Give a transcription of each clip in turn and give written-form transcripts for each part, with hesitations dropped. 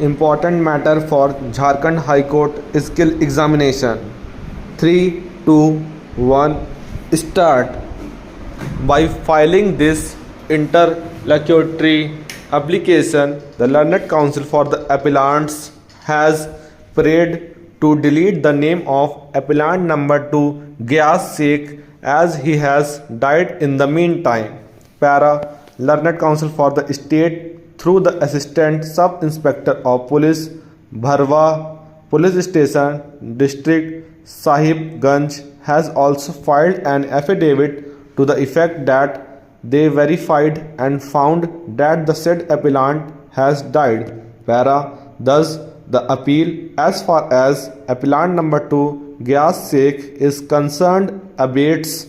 Important matter for Jharkhand High Court skill examination. 3, 2, 1, start. By filing this interlocutory application, the Learned Counsel for the appellants has prayed to delete the name of appellant number 2 Giyas Sheikh as he has died in the meantime. Para. Learned Counsel for the state through the Assistant Sub Inspector of Police, Bharwa Police Station, District Sahibganj has also filed an affidavit to the effect that they verified and found that the said appellant has died. Para. Thus, the appeal as far as appellant number 2 Giyas Sheikh is concerned abates.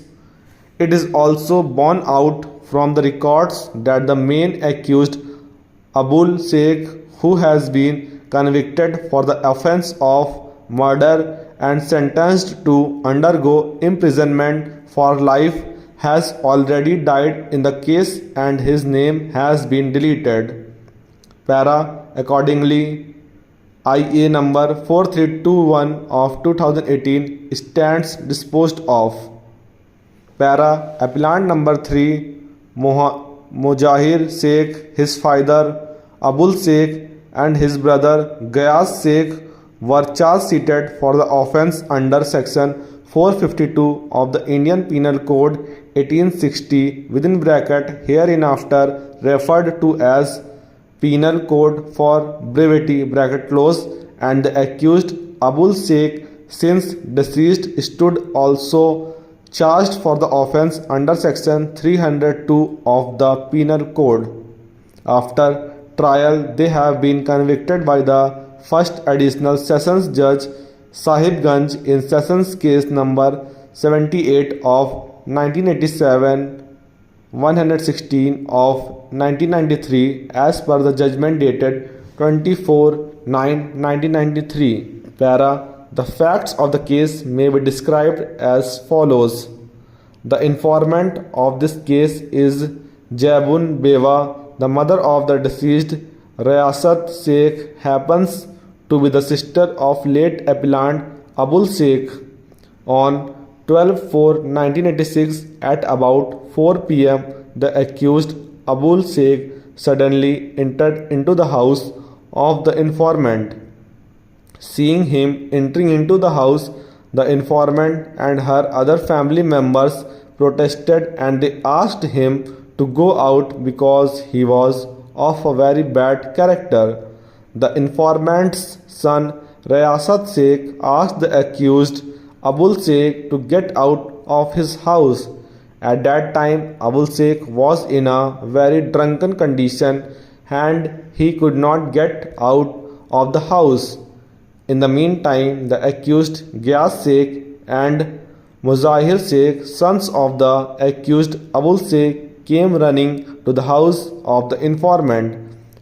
It is also borne out from the records that the main accused Abul Sheikh, who has been convicted for the offence of murder and sentenced to undergo imprisonment for life, has already died in the case and his name has been deleted. Para. Accordingly, IA number 4321 of 2018 stands disposed of. Para. Appellant number 3 Mujahir Sheikh, his father Abul Sheikh and his brother Giyas Sheikh were charge sheeted for the offence under section 452 of the Indian Penal Code 1860 within bracket hereinafter referred to as Penal Code for brevity bracket close, and the accused Abul Sheikh, since deceased, stood also charged for the offence under section 302 of the Penal Code. After trial, they have been convicted by the First Additional Sessions Judge Sahibganj in Sessions Case number 78 of 1987, 116 of 1993 as per the judgment dated 24/9/1993. Para. The facts of the case may be described as follows. The informant of this case is Jabun Beva. The mother of the deceased, Rayasat Sheikh, happens to be the sister of late appellant Abul Sheikh. On 12/4/1986 at about 4 p.m., the accused Abul Sheikh suddenly entered into the house of the informant. Seeing him entering into the house, the informant and her other family members protested and they asked him to go out because he was of a very bad character. The informant's son Rayasat Sheikh asked the accused Abul Sheikh to get out of his house. At that time, Abul Sheikh was in a very drunken condition and he could not get out of the house. In the meantime, the accused Giyas Sheikh and Muzahir Sheikh, sons of the accused Abul Sheikh, came running to the house of the informant.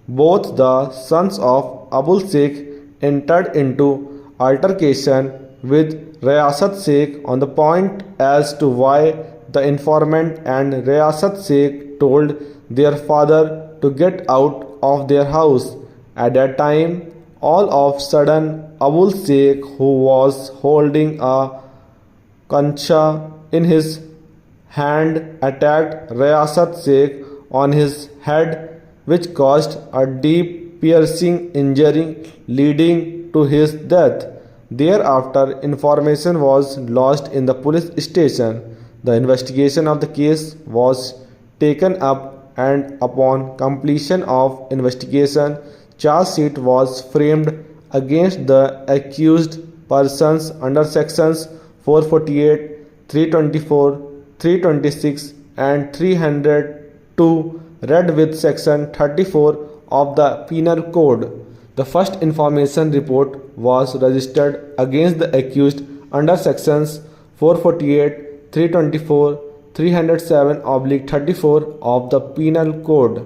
Both the sons of Abul Sheikh entered into altercation with Rayasat Sheikh on the point as to why the informant and Rayasat Sheikh told their father to get out of their house. At that time, all of sudden, Abul Sheikh, who was holding a kancha in his hand, attacked Rayasat Sheikh on his head, which caused a deep piercing injury leading to his death. Thereafter, information was lodged in the police station. The investigation of the case was taken up, and upon completion of investigation, charge sheet was framed against the accused persons under sections 448, 324, 326 and 302 read with section 34 of the Penal Code. The first information report was registered against the accused under sections 448, 324, 307/34 of the Penal Code.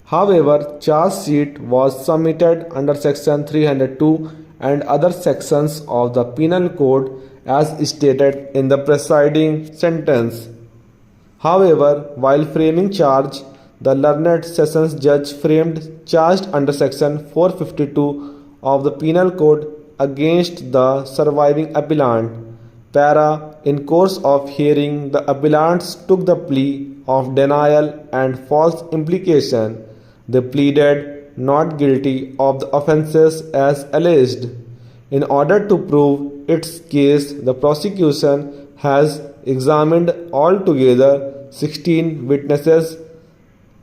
However, charge sheet was submitted under section 302 and other sections of the Penal Code as stated in the preceding sentence. However, while framing charge, the learned sessions judge framed charged under section 452 of the Penal Code against the surviving appellant. Para. In course of hearing, the appellants took the plea of denial and false implication. They pleaded not guilty of the offences as alleged. In order to prove its case, the prosecution has examined altogether 16 witnesses.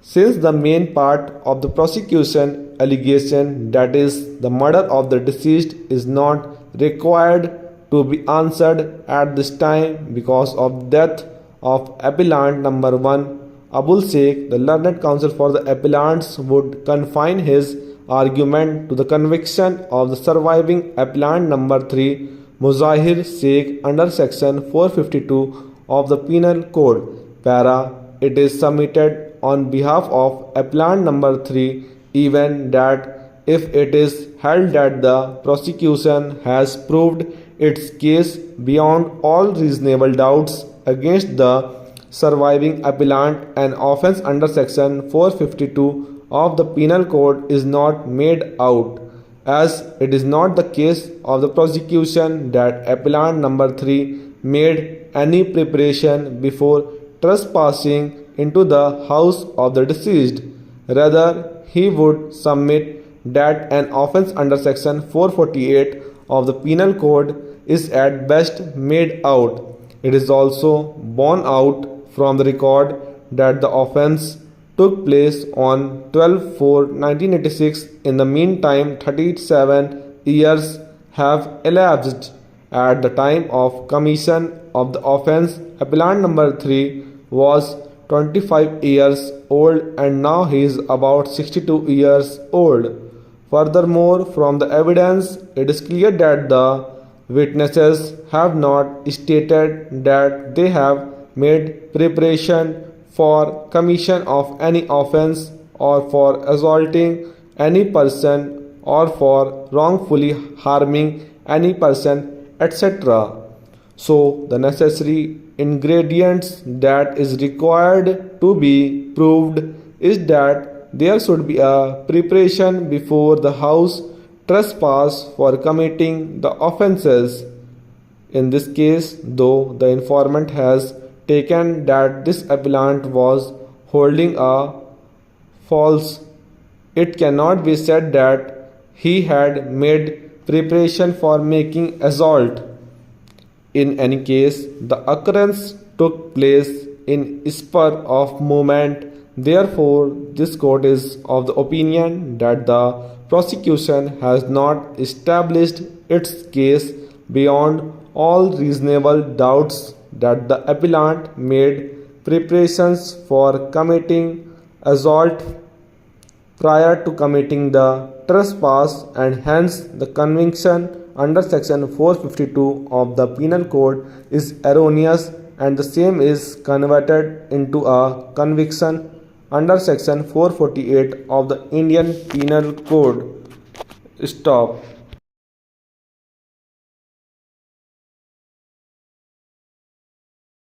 Since the main part of the prosecution allegation, that is, the murder of the deceased, is not required to be answered at this time because of death of appellant number 1, Abul Sheikh, the learned counsel for the appellants would confine his argument to the conviction of the surviving appellant number 3, Muzahir Sheikh, under section 452 of the Penal Code. Para. It is submitted on behalf of appellant number 3 even that if it is held that the prosecution has proved its case beyond all reasonable doubts against the surviving appellant, an offence under section 452 of the Penal Code is not made out, as it is not the case of the prosecution that appellant number 3 made any preparation before trespassing into the house of the deceased. Rather, he would submit that an offence under section 448 of the Penal Code is at best made out. It is also borne out from the record that the offence took place on 12/4/1986. In the meantime, 37 years have elapsed. At the time of commission of the offence, appellant number 3 was 25 years old and now he is about 62 years old. Furthermore, from the evidence, it is clear that the witnesses have not stated that they have made preparation for commission of any offence or for assaulting any person or for wrongfully harming any person, etc. So, the necessary ingredients that is required to be proved is that there should be a preparation before the house trespass for committing the offences. In this case, though the informant has taken that this appellant was holding a false, it cannot be said that he had made preparation for making assault. In any case, the occurrence took place in spur of moment. Therefore, this court is of the opinion that the prosecution has not established its case beyond all reasonable doubts that the appellant made preparations for committing assault prior to committing the trespass, and hence the conviction under section 452 of the Penal Code is erroneous and the same is converted into a conviction under section 448 of the Indian Penal Code. Stop.